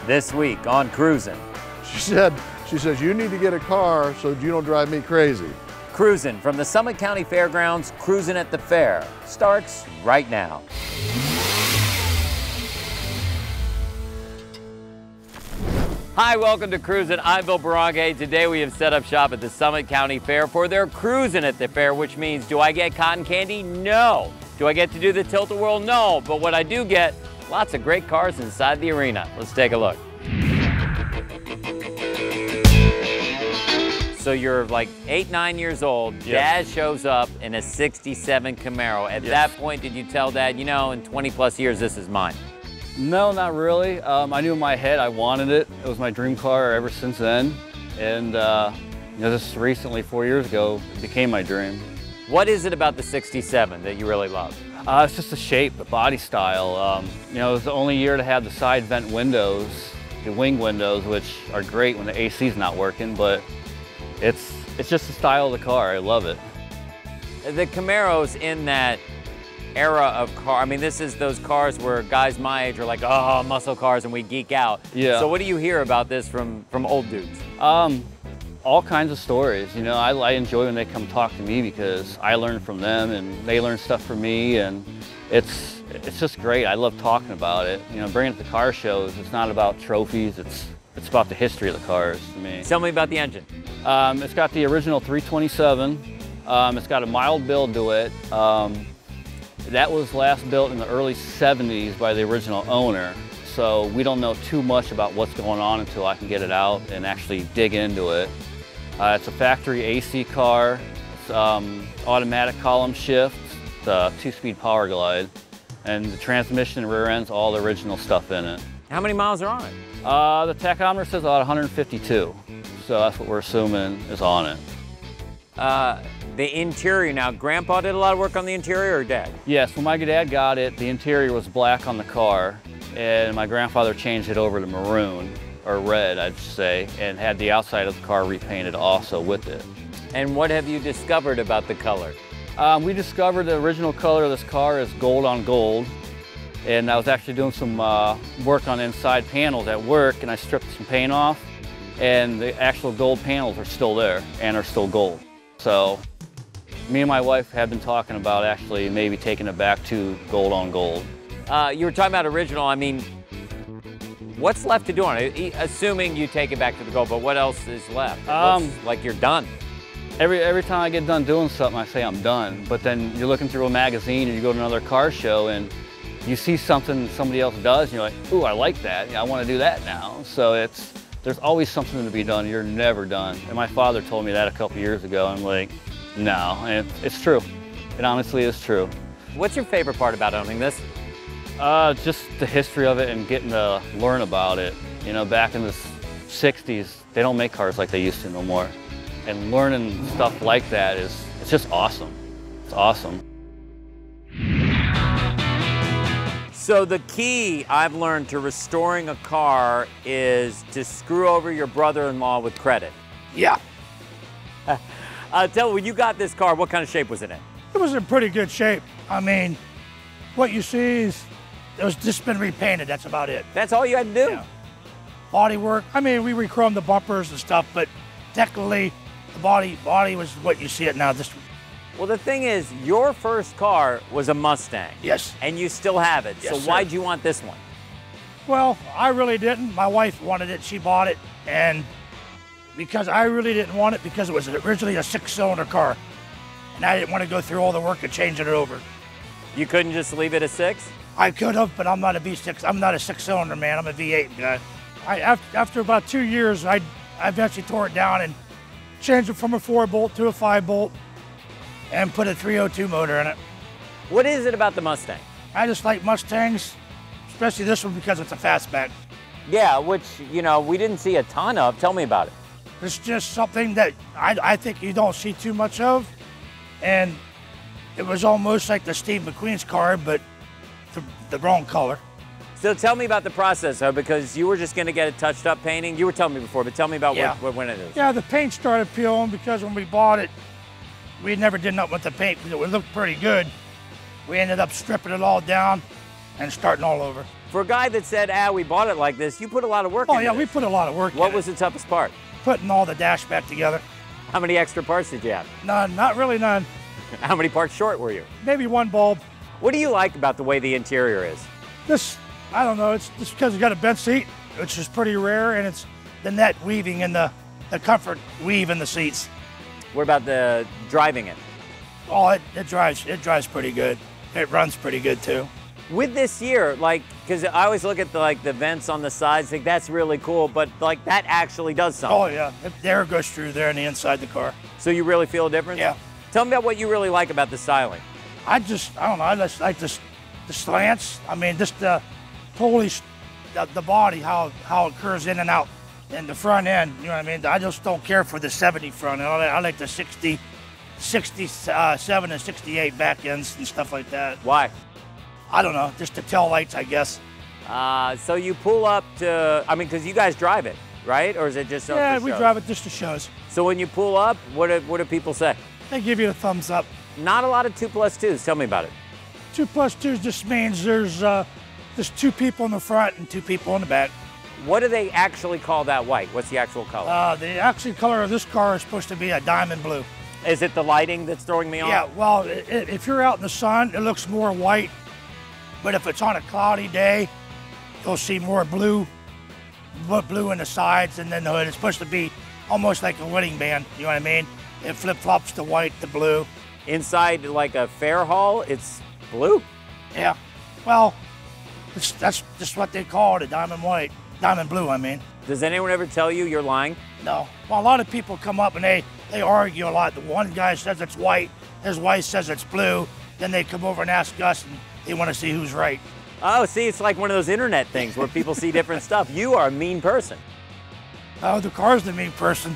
This week on Cruisin'. She says, you need to get a car so you don't drive me crazy. Cruisin' from the Summit County Fairgrounds, Cruisin' at the Fair starts right now. Hi, welcome to Cruisin'. I'm Bill Barangay. Today we have set up shop at the Summit County Fair for their Cruisin' at the Fair, which means, do I get cotton candy? No. Do I get to do the tilt-a-whirl? No. But what I do get, lots of great cars inside the arena. Let's take a look. So you're like 8, 9 years old. Yes. Dad shows up in a 67 Camaro. At that point, did you tell Dad, you know, in 20 plus years, this is mine? No, not really. I knew in my head I wanted it. It was my dream car ever since then. And you know, just recently, 4 years ago, it became my dream. What is it about the 67 that you really love? It's just the shape, the body style. You know, it was the only year to have the side vent windows, the wing windows, which are great when the AC's not working, but it's just the style of the car. I love it. The Camaro's in that era of car. I mean, this is those cars where guys my age are like, oh, muscle cars, and we geek out. Yeah. So what do you hear about this from old dudes? All kinds of stories. You know, I enjoy when they come talk to me because I learn from them and they learn stuff from me, and it's just great. I love talking about it. You know, bringing it to car shows, it's not about trophies, it's about the history of the cars to me. Tell me about the engine. It's got the original 327. It's got a mild build to it. That was last built in the early 70s by the original owner. So we don't know too much about what's going on until I can get it out and actually dig into it. It's a factory AC car. It's automatic column shift, it's a 2-speed power glide, and the transmission and rear end's all the original stuff in it. How many miles are on it? The tachometer says about 152, so that's what we're assuming is on it. The interior now, Grandpa did a lot of work on the interior, or Dad? Yes, when my dad got it, the interior was black on the car, and my grandfather changed it over to maroon, or red, I'd say, and had the outside of the car repainted also with it. And what have you discovered about the color? We discovered the original color of this car is gold on gold, and I was actually doing some work on inside panels at work, and I stripped some paint off, and the actual gold panels are still there and are still gold. So me and my wife have been talking about actually maybe taking it back to gold on gold. You were talking about original. I mean, what's left to do on it? Assuming you take it back to the gold, but what else is left? It looks like you're done. Every time I get done doing something, I say I'm done. But then you're looking through a magazine and you go to another car show and you see something somebody else does and you're like, ooh, I like that. Yeah, I want to do that now. So there's always something to be done. You're never done. And my father told me that a couple years ago. I'm like, no, and it's true. It honestly is true. What's your favorite part about owning this? Just the history of it and getting to learn about it. You know, back in the 60s, they don't make cars like they used to no more. And learning stuff like that it's just awesome. It's awesome. So the key I've learned to restoring a car is to screw over your brother-in-law with credit. Yeah. Tell me, when you got this car, what kind of shape was it in? It was in pretty good shape. I mean, what you see is it was just been repainted, that's about it. That's all you had to do? Yeah. Body work, I mean, we re-chromed the bumpers and stuff, but technically the body was what you see it now. Well, the thing is, your first car was a Mustang. Yes. And you still have it. Yes, so why'd you want this one? Well, I really didn't. My wife wanted it, she bought it, and because I really didn't want it because it was originally a 6-cylinder car, and I didn't want to go through all the work of changing it over. You couldn't just leave it a 6? I could have, but I'm not a V6. I'm not a 6-cylinder man. I'm a V8 guy. After about 2 years, I eventually tore it down and changed it from a 4-bolt to a 5-bolt and put a 302 motor in it. What is it about the Mustang? I just like Mustangs, especially this one because it's a fastback. Yeah, which, you know, we didn't see a ton of. Tell me about it. It's just something that I think you don't see too much of. And it was almost like the Steve McQueen's car, but the wrong color. So tell me about the process, though, because you were just going to get it touched up painting. You were telling me before, but tell me about when it is. Yeah, the paint started peeling because when we bought it, we never did nothing with the paint because it looked pretty good. We ended up stripping it all down and starting all over. For a guy that said, we bought it like this, you put a lot of work into Oh yeah, this. we put a lot of work in What it. was the toughest part? Putting all the dash back together. How many extra parts did you have? None, not really none. How many parts short were you? Maybe one bulb. What do you like about the way the interior is? This, I don't know, it's just because it's got a bench seat, which is pretty rare, and it's the net weaving and the comfort weave in the seats. What about the driving it? Oh, it drives pretty good. It runs pretty good too. With this year, like, because I always look at the vents on the sides, think that's really cool, but like that actually does something. Oh yeah, the air goes through there and the inside the car. So you really feel a difference? Yeah. Tell me about what you really like about the styling. I don't know, I just like the slants. I mean, just the body, how it curves in and out. And the front end, you know what I mean? I just don't care for the 70 front end. I like the 60, 67 and 68 back ends and stuff like that. Why? I don't know, just the tail lights, I guess. So you pull up to, I mean, because you guys drive it, right? Or is it just Yeah, for we shows? drive it just to shows. So when you pull up, what do people say? They give you a thumbs up. Not a lot of 2+2s. Tell me about it. 2+2 just means there's 2 people in the front and 2 people in the back. What do they actually call that white? What's the actual color? The actual color of this car is supposed to be a diamond blue. Is it the lighting that's throwing me off? Yeah, well, if you're out in the sun, it looks more white. But if it's on a cloudy day, you'll see more blue in the sides and then the hood. It's supposed to be almost like a wedding band, you know what I mean? It flip-flops to white to blue. Inside, like a fair hall, it's blue. Yeah, well, that's just what they call it, a diamond white. Diamond blue, I mean. Does anyone ever tell you you're lying? No. Well, a lot of people come up and they argue a lot. The one guy says it's white, his wife says it's blue. Then they come over and ask us, and they want to see who's right. Oh, see, it's like one of those internet things where people see different stuff. You are a mean person. Oh, the car's the mean person.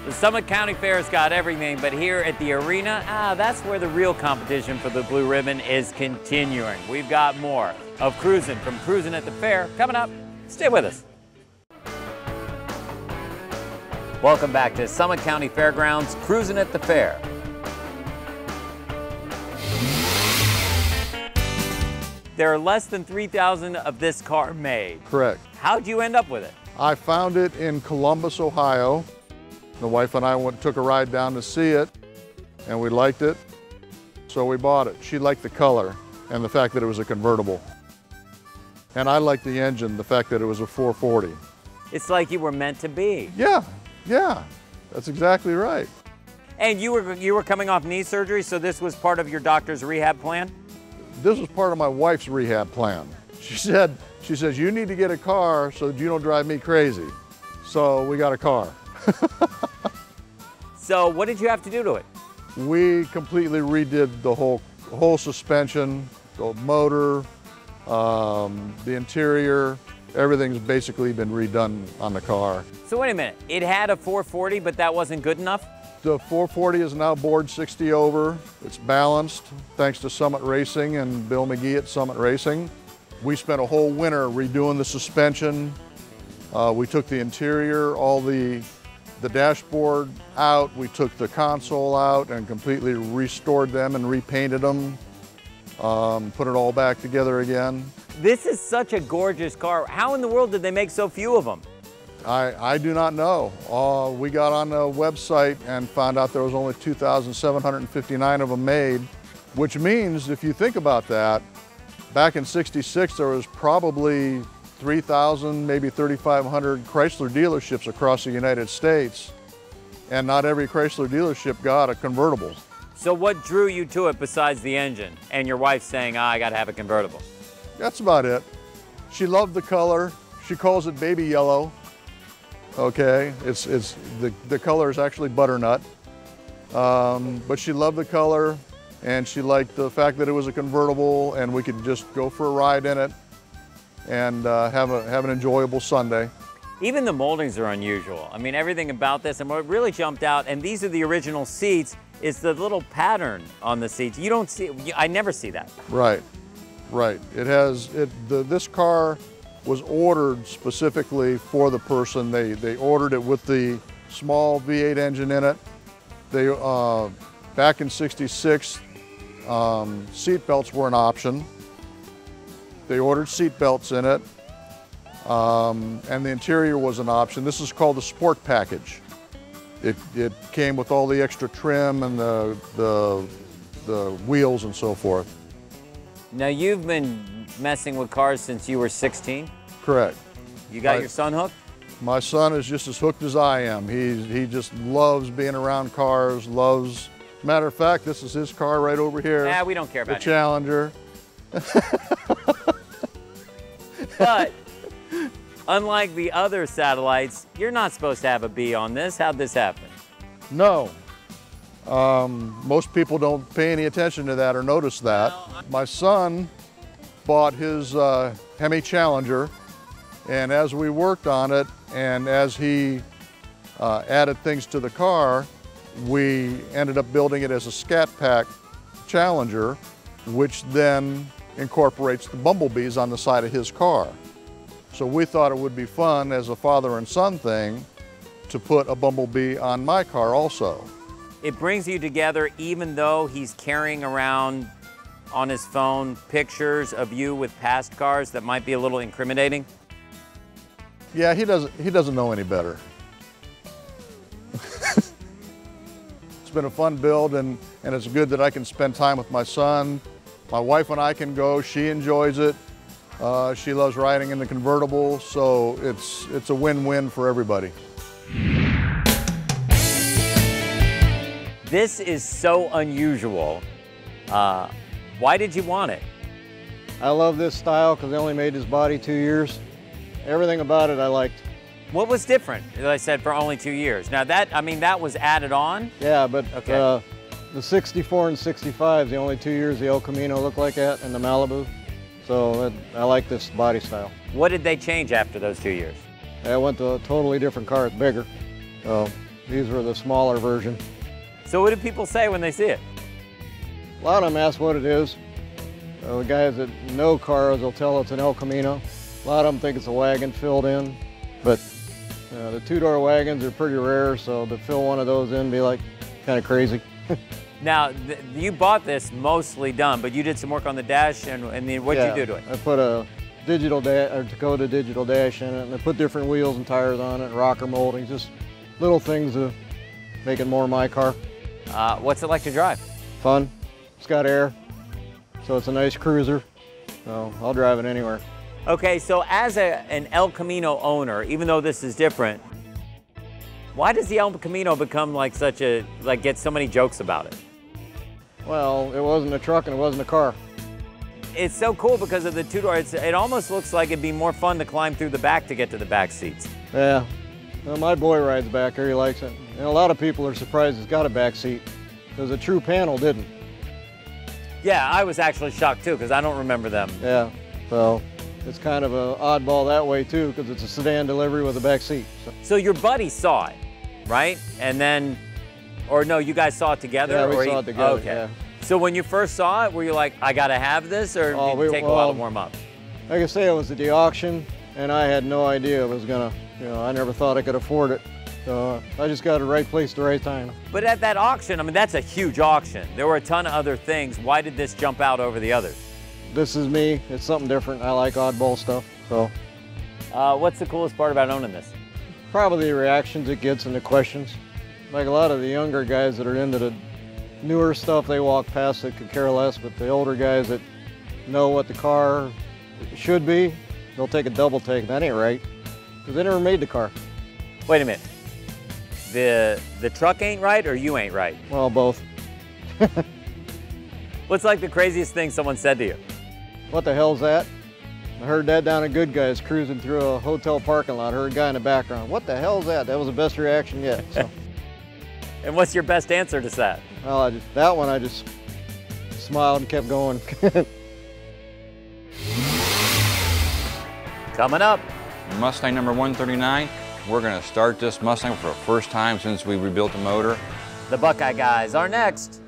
The Summit County Fair's got everything, but here at the arena, that's where the real competition for the blue ribbon is continuing. We've got more of Cruisin' from Cruisin' at the Fair coming up. Stay with us. Welcome back to Summit County Fairgrounds, Cruisin' at the Fair. There are less than 3,000 of this car made. Correct. How'd you end up with it? I found it in Columbus, Ohio. The wife and I took a ride down to see it, and we liked it, so we bought it. She liked the color and the fact that it was a convertible. And I liked the engine, the fact that it was a 440. It's like you were meant to be. Yeah, that's exactly right. And you were coming off knee surgery, so this was part of your doctor's rehab plan? This was part of my wife's rehab plan. She says, you need to get a car so that you don't drive me crazy. So we got a car. So what did you have to do to it? We completely redid the whole suspension, the motor, the interior. Everything's basically been redone on the car. So wait a minute, it had a 440, but that wasn't good enough? The 440 is now board 60 over. It's balanced thanks to Summit Racing and Bill McGee at Summit Racing. We spent a whole winter redoing the suspension. We took the interior, all the dashboard out. We took the console out and completely restored them and repainted them. Put it all back together again. This is such a gorgeous car. How in the world did they make so few of them? I do not know. We got on the website and found out there was only 2,759 of them made, which means if you think about that, back in '66 there was probably 3,000, maybe 3,500 Chrysler dealerships across the United States, and not every Chrysler dealership got a convertible. So what drew you to it besides the engine and your wife saying, I gotta have a convertible? That's about it. She loved the color. She calls it baby yellow. Okay, the color is actually butternut, but she loved the color, and she liked the fact that it was a convertible and we could just go for a ride in it and have an enjoyable Sunday. Even the moldings are unusual. I mean, everything about this, and what really jumped out, and these are the original seats, is the little pattern on the seats. You don't see, I never see that. Right. It has, this car was ordered specifically for the person. They ordered it with the small V8 engine in it. They, back in '66, seat belts were an option. They ordered seat belts in it, and the interior was an option. This is called the Sport Package. It came with all the extra trim and the wheels and so forth. Now you've been messing with cars since you were 16? Correct. You got your son hooked? My son is just as hooked as I am. He just loves being around cars, loves, matter of fact, this is his car right over here. Yeah, we don't care about the Challenger. But unlike the other satellites, you're not supposed to have a B on this. How'd this happen? No. Most people don't pay any attention to that or notice that. My son bought his Hemi Challenger, and as we worked on it and as he added things to the car, we ended up building it as a Scat Pack Challenger, which then incorporates the bumblebees on the side of his car. So we thought it would be fun as a father and son thing to put a bumblebee on my car also. It brings you together even though he's carrying around on his phone pictures of you with past cars that might be a little incriminating? Yeah, he doesn't know any better. It's been a fun build, and it's good that I can spend time with my son. My wife and I can go, she enjoys it. She loves riding in the convertible, so it's a win-win for everybody. This is so unusual. Why did you want it? I love this style because they only made this body 2 years. Everything about it I liked. What was different, as I said, for only 2 years? Now that, I mean, that was added on? Yeah, but okay. The 64 and 65 is the only 2 years the El Camino looked like that, and the Malibu. So I like this body style. What did they change after those 2 years? I went to a totally different car, it's bigger. So these were the smaller version. So what do people say when they see it? A lot of them ask what it is. The guys that know cars will tell it's an El Camino. A lot of them think it's a wagon filled in, but the two-door wagons are pretty rare, so to fill one of those in be like kind of crazy. Now, you bought this mostly done, but you did some work on the dash, and then what did you do to it? I put a digital Dakota digital dash in it, and I put different wheels and tires on it, and rocker molding, just little things to make it more my car. What's it like to drive? Fun. It's got air, so it's a nice cruiser. So I'll drive it anywhere. Okay, so as an El Camino owner, even though this is different, why does the El Camino become like get so many jokes about it? Well, it wasn't a truck and it wasn't a car. It's so cool because of the two-door. It almost looks like it'd be more fun to climb through the back to get to the back seats. Yeah. Well, my boy rides back here, he likes it. And a lot of people are surprised it's got a back seat, because a true panel didn't. Yeah, I was actually shocked too, because I don't remember them. Yeah, so it's kind of an oddball that way too, because it's a sedan delivery with a back seat. So your buddy saw it, right? And then, or no, you guys saw it together? Yeah, we saw it together, okay. yeah. So when you first saw it, were you like, I gotta have this, or did it take a while to warm up? Like I say, it was at the auction, and I had no idea it was gonna, I never thought I could afford it. So I just got the right place at the right time. But at that auction, I mean, that's a huge auction. There were a ton of other things. Why did this jump out over the others? This is me. It's something different. I like oddball stuff, so. What's the coolest part about owning this? Probably the reactions it gets and the questions. Like a lot of the younger guys that are into the newer stuff, they walk past it, could care less, but the older guys that know what the car should be, they'll take a double take. That ain't right, because they never made the car. Wait a minute. The truck ain't right, or you ain't right? Well, both. What's like the craziest thing someone said to you? What the hell's that? I heard that down at Good Guys cruising through a hotel parking lot. I heard a guy in the background. What the hell's that? That was the best reaction yet. So. And what's your best answer to that? Well, that one I just smiled and kept going. Coming up. Mustang number 139. We're going to start this Mustang for the first time since we rebuilt the motor. The Buckeye Guys are next.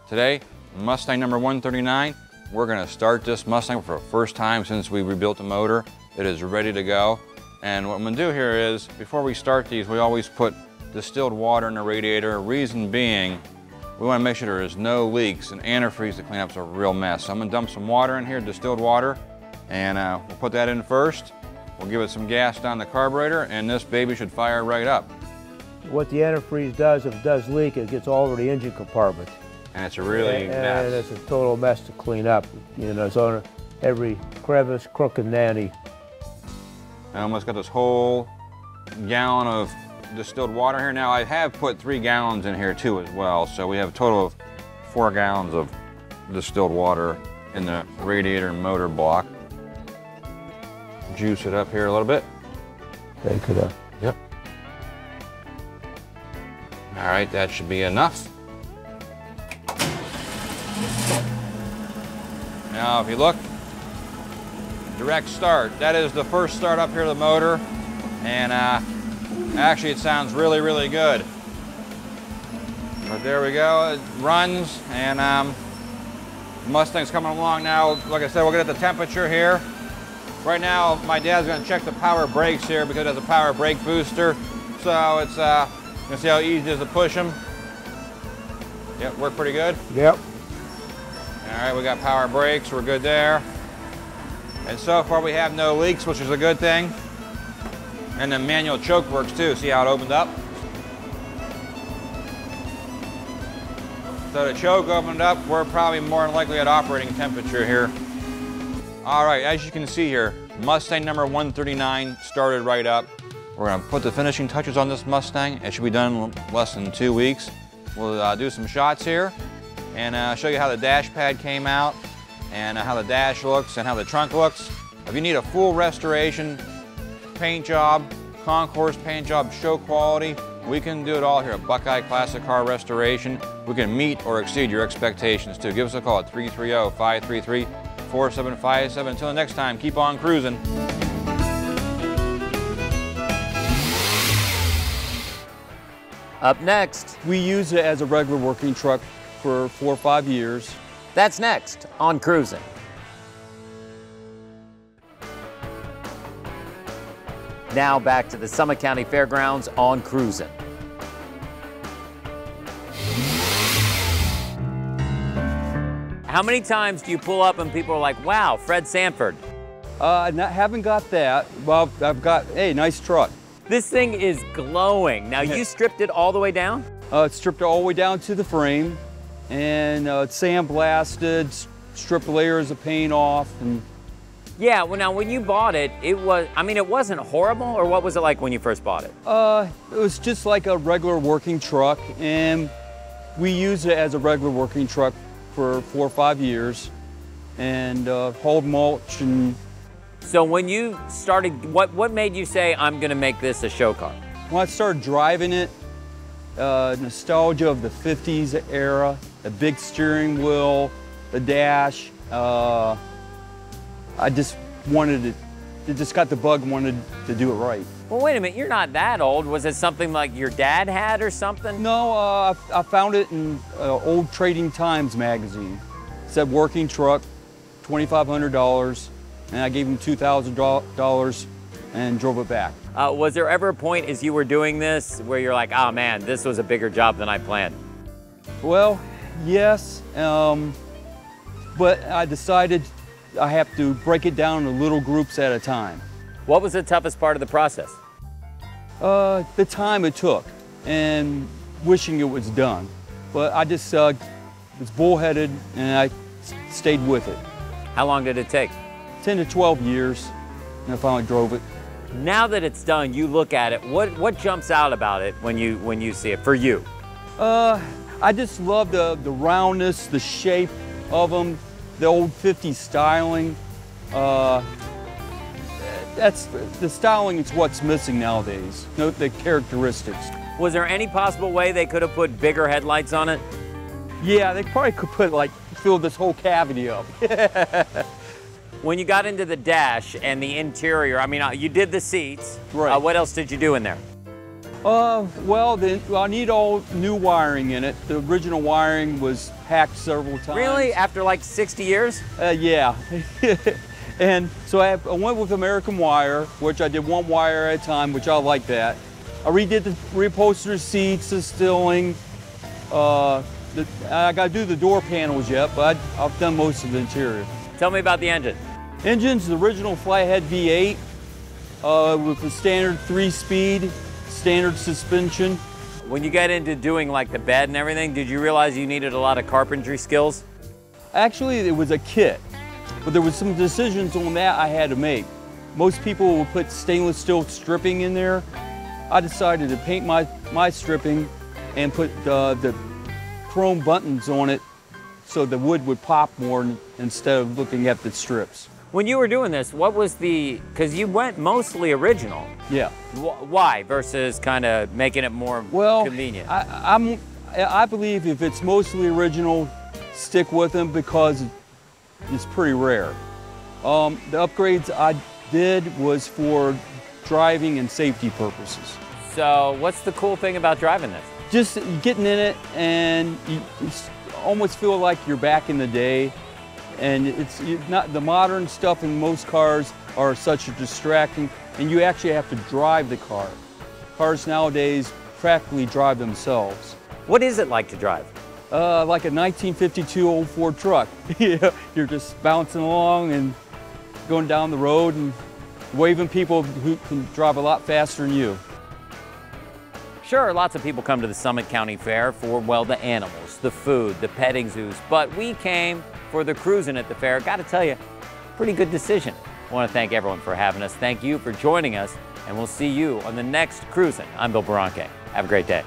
Today, Mustang number 139, we're gonna start this Mustang for the first time since we rebuilt the motor. It is ready to go. And what I'm gonna do here is, before we start these, we always put distilled water in the radiator. Reason being, we wanna make sure there is no leaks, and antifreeze to clean up is a real mess. So I'm gonna dump some water in here, distilled water, and we'll put that in first. We'll give it some gas down the carburetor, and this baby should fire right up. What the antifreeze does, if it does leak, it gets all over the engine compartment. And it's a really mess. And it's a total mess to clean up. You know, it's on every crevice, crook and nanny. I almost got this whole gallon of distilled water here. Now I have put 3 gallons in here too as well, so we have a total of 4 gallons of distilled water in the radiator and motor block. Juice it up here a little bit. Take it up. Yep. All right, that should be enough. Now if you look, direct start. That is the first start up here of the motor, and actually it sounds really, really good. But there we go, it runs, and Mustang's coming along now. Like I said, we'll get at the temperature here. Right now, my dad's gonna check the power brakes here because it has a power brake booster. So it's, you can see how easy it is to push them. Yep, work pretty good. Yep. All right, we got power brakes, we're good there. And so far we have no leaks, which is a good thing. And the manual choke works too, see how it opened up? So the choke opened up, we're probably more than likely at operating temperature here. All right, as you can see here, Mustang number 139 started right up. We're gonna put the finishing touches on this Mustang. It should be done in less than 2 weeks. We'll do some shots here and show you how the dash pad came out and how the dash looks and how the trunk looks. If you need a full restoration, paint job, concourse paint job, show quality, we can do it all here at Buckeye Classic Car Restoration. We can meet or exceed your expectations too. Give us a call at 330-533-4757. Until next time, keep on cruising. Up next, We use it as a regular working truck for 4 or 5 years. that's next on Cruising. Now back to the Summit County Fairgrounds on Cruising. How many times do you pull up and people are like, wow, Fred Sanford? Haven't got that. Well, I've got, hey, nice truck. This thing is glowing. Now you stripped it all the way down? It's stripped all the way down to the frame, and it's sandblasted, stripped layers of paint off, and Yeah, well now when you bought it, it wasn't horrible, or what was it like when you first bought it? it was just like a regular working truck, and we used it as a regular working truck for 4 or 5 years, and hauled mulch. And So when you started, what made you say, I'm gonna make this a show car? when I started driving it, nostalgia of the 50s era, the big steering wheel, the dash. I just wanted it just got the bug, wanted to do it right. Well, wait a minute, you're not that old. Was it something like your dad had or something? No, I found it in old Trading Times magazine. It said working truck, $2,500, and I gave him $2,000 and drove it back. Was there ever a point as you were doing this where you're like, oh man, this was a bigger job than I planned? Well, yes, but I decided I have to break it down into little groups at a time. What was the toughest part of the process? The time it took and wishing it was done. But I just was bullheaded and I stayed with it. How long did it take? 10 to 12 years, and I finally drove it. Now that it's done, you look at it, what jumps out about it when you see it, for you? I just love the roundness, the shape of them, the old 50s styling. That's the styling is what's missing nowadays. Note the characteristics. Was there any possible way they could have put bigger headlights on it? Yeah, they probably could put fill this whole cavity up. When you got into the dash and the interior, I mean, you did the seats. Right. What else did you do in there? Well, I need all new wiring in it. The original wiring was hacked several times. Really? After like 60 years? Yeah. And so I went with American wire, which I did one wire at a time, which I like that. I redid the reupholstered seats, the sealing. I got to do the door panels yet, but I've done most of the interior. Tell me about the engine. Engine's the original flathead V8 with the standard 3-speed, standard suspension. When you got into doing like the bed and everything, did you realize you needed a lot of carpentry skills? Actually, it was a kit, but there was some decisions on that I had to make. Most people will put stainless steel stripping in there. I decided to paint my stripping and put the chrome buttons on it so the wood would pop more instead of looking at the strips. When you were doing this, what was because you went mostly original. Yeah. Why versus kind of making it more convenient? I believe if it's mostly original, stick with them because it's pretty rare. The upgrades I did was for driving and safety purposes. So what's the cool thing about driving this? Just getting in it and you almost feel like you're back in the day. And it's not the modern stuff in most cars are such a distracting, and you actually have to drive the car. Cars nowadays practically drive themselves. What is it like to drive? Like a 1952 old Ford truck. You're just bouncing along and going down the road and waving people who can drive a lot faster than you. Sure, lots of people come to the Summit County Fair for, well, the animals, the food, the petting zoos, but we came for the cruising at the fair. Got to tell you, pretty good decision. I want to thank everyone for having us. Thank you for joining us, and we'll see you on the next cruising. I'm Bill Barranque. Have a great day.